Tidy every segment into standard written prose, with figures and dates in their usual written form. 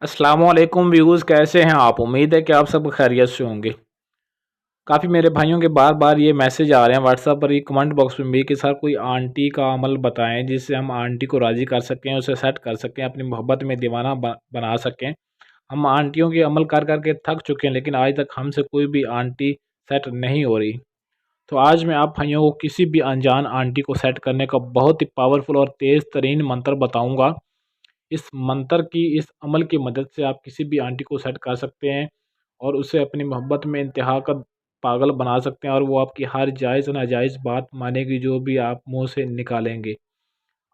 अस्सलाम वालेकुम व्यूज़, कैसे हैं आप। उम्मीद है कि आप सब खैरियत से होंगे। काफ़ी मेरे भाइयों के बार बार ये मैसेज आ रहे हैं व्हाट्सएप पर, ये कमेंट बॉक्स में भी कि सर कोई आंटी का अमल बताएं जिससे हम आंटी को राज़ी कर सकें, उसे सेट कर सकें, अपनी मोहब्बत में दीवाना बना सकें। हम आंटियों के अमल कर करके थक चुके हैं, लेकिन आज तक हमसे कोई भी आंटी सेट नहीं हो रही। तो आज मैं आप भाइयों को किसी भी अनजान आंटी को सेट करने का बहुत ही पावरफुल और तेज़ तरीन मंत्र बताऊँगा। इस मंत्र की, इस अमल की मदद से आप किसी भी आंटी को सेट कर सकते हैं और उसे अपनी मोहब्बत में इंतहा का पागल बना सकते हैं, और वो आपकी हर जायज़ नाजायज़ बात मानेगी जो भी आप मुंह से निकालेंगे।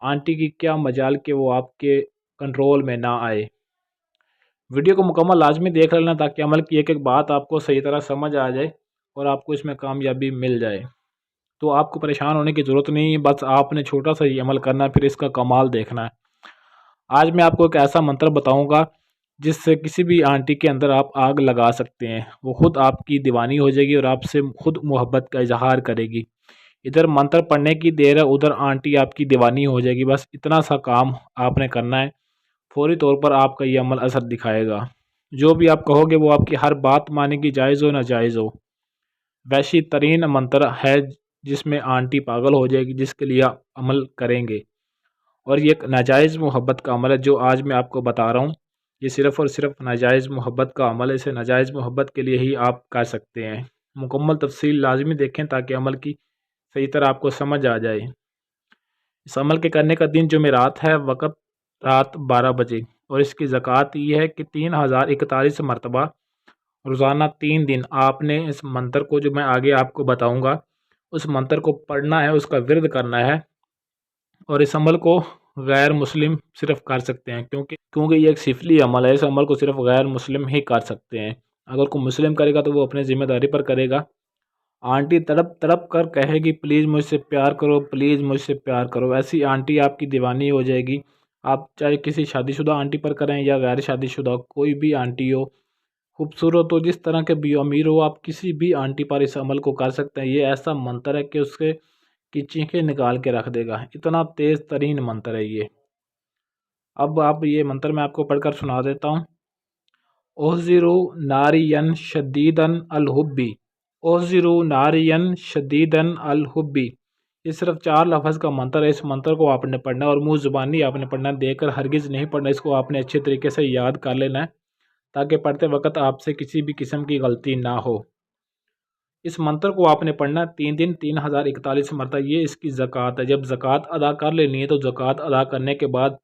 आंटी की क्या मजाल कि वो आपके कंट्रोल में ना आए। वीडियो को मुकम्मल लाजमी देख लेना ताकि अमल की एक एक बात आपको सही तरह समझ आ जाए और आपको इसमें कामयाबी मिल जाए। तो आपको परेशान होने की ज़रूरत नहीं है, बस आपने छोटा सा ये अमल करना है, फिर इसका कमाल देखना है। आज मैं आपको एक ऐसा मंत्र बताऊंगा जिससे किसी भी आंटी के अंदर आप आग लगा सकते हैं। वो खुद आपकी दीवानी हो जाएगी और आपसे खुद मोहब्बत का इजहार करेगी। इधर मंत्र पढ़ने की देर है, उधर आंटी आपकी दीवानी हो जाएगी। बस इतना सा काम आपने करना है, फौरी तौर पर आपका ये अमल असर दिखाएगा। जो भी आप कहोगे वो आपकी हर बात मानेगी, जायज़ हो ना जायज़ हो। वैसी तरीन मंत्र है जिसमें आंटी पागल हो जाएगी, जिसके लिए आप अमल करेंगे। और ये एक नाजायज़ मोहब्बत का अमल है जो आज मैं आपको बता रहा हूँ। ये सिर्फ़ और सिर्फ नाजायज़ मोहब्बत का अमल है। इसे नाजायज़ मोहब्बत के लिए ही आप कर सकते हैं। मुकम्मल तफ़सील लाज़मी देखें ताकि अमल की सही तरह आपको समझ आ जाए। इस अमल के करने का दिन जुमेरात है, वक़्त रात 12 बजे, और इसकी ज़कात ये है कि 3041 मरतबा रोज़ाना 3 दिन आपने इस मंत्र को, जो मैं आगे आपको बताऊँगा, उस मंत्र को पढ़ना है, उसका विर्द करना है। और इस अमल को गैर मुस्लिम सिर्फ कर सकते हैं, क्योंकि ये एक सिफली अमल है। इस अमल को सिर्फ गैर मुस्लिम ही कर सकते हैं। अगर कोई मुस्लिम करेगा तो वो अपनी ज़िम्मेदारी पर करेगा। आंटी तड़प तड़प कर कहेगी प्लीज़ मुझसे प्यार करो, प्लीज़ मुझसे प्यार करो। ऐसी आंटी आपकी दीवानी हो जाएगी। आप चाहे किसी शादीशुदा आंटी पर करें या गैर शादीशुदा, कोई भी आंटी हो, खूबसूरत हो, जिस तरह के भी अमीर हो, आप किसी भी आंटी पर इस अमल को कर सकते हैं। ये ऐसा मंत्र है कि उसके की चीखें निकाल के रख देगा। इतना तेज़ तरीन मंत्र है ये। अब आप ये मंत्र मैं आपको पढ़कर सुना देता हूँ। ओहज़िरु नारियन शदीदन अल-हुब्बी, ओहज़िरु नारियन शदीदन अल-हुब्बी। ये सिर्फ 4 लफ्ज़ का मंत्र है। इस मंत्र को आपने पढ़ना है और मुँह ज़ुबानी आपने पढ़ना है, देकर हरगिज़ नहीं पढ़ना। इसको आपने अच्छे तरीके से याद कर लेना है ताकि पढ़ते वक्त आपसे किसी भी किस्म की गलती ना हो। इस मंत्र को आपने पढ़ना 3 दिन 3041 मरतबा। ये इसकी ज़कात है। जब ज़कात अदा कर लेनी है तो ज़कात अदा करने के बाद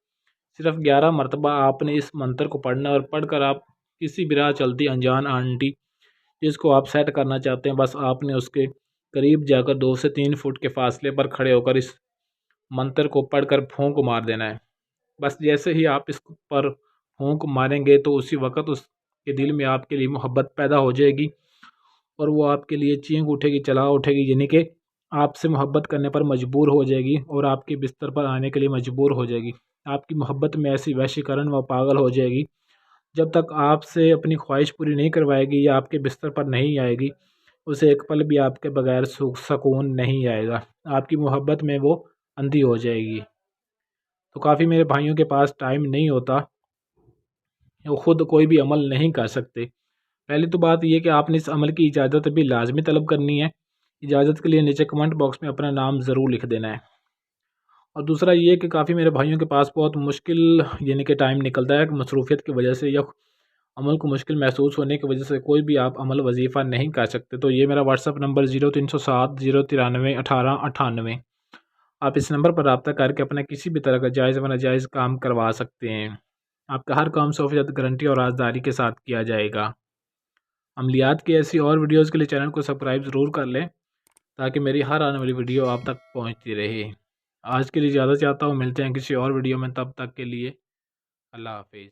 सिर्फ 11 मरतबा आपने इस मंत्र को पढ़ना है, और पढ़कर आप किसी भी राह चलती अनजान आंटी जिसको आप सेट करना चाहते हैं, बस आपने उसके करीब जाकर 2 से 3 फुट के फासले पर खड़े होकर इस मंत्र को पढ़कर फूंक मार देना है। बस जैसे ही आप इस पर फूंक मारेंगे तो उसी वक्त उसके दिल में आपके लिए मोहब्बत पैदा हो जाएगी और वो आपके लिए चीख उठेगी, चला उठेगी, यानी कि आपसे मोहब्बत करने पर मजबूर हो जाएगी और आपके बिस्तर पर आने के लिए मजबूर हो जाएगी। आपकी मोहब्बत में ऐसी वशीकरण व पागल हो जाएगी, जब तक आपसे अपनी ख्वाहिश पूरी नहीं करवाएगी या आपके बिस्तर पर नहीं आएगी, उसे एक पल भी आपके बगैर सुकून नहीं आएगा। आपकी मोहब्बत में वो अंधी हो जाएगी। तो काफ़ी मेरे भाइयों के पास टाइम नहीं होता, वो ख़ुद कोई भी अमल नहीं कर सकते। पहली तो बात यह कि आपने इस अमल की इजाज़त भी लाजमी तलब करनी है। इजाज़त के लिए नीचे कमेंट बॉक्स में अपना नाम ज़रूर लिख देना है। और दूसरा ये कि काफ़ी मेरे भाइयों के पास बहुत मुश्किल यानी कि टाइम निकलता है, मसरूफ़ियत की वजह से या अमल को मुश्किल महसूस होने की वजह से कोई भी आप अमल वजीफ़ा नहीं कर सकते। तो ये मेरा व्हाट्सअप नंबर 0307 093 18 98। आप इस नंबर पर रब्ता करके अपना किसी भी तरह का जायज़ व नाजायज़ काम करवा सकते हैं। आपका हर काम 100% गारंटी और राजदारी के साथ किया जाएगा। अमलियात की ऐसी और वीडियोज़ के लिए चैनल को सब्सक्राइब ज़रूर कर लें ताकि मेरी हर आने वाली वीडियो आप तक पहुंचती रहे। आज के लिए इजाज़त चाहता हूँ, मिलते हैं किसी और वीडियो में, तब तक के लिए अल्लाह हाफिज़।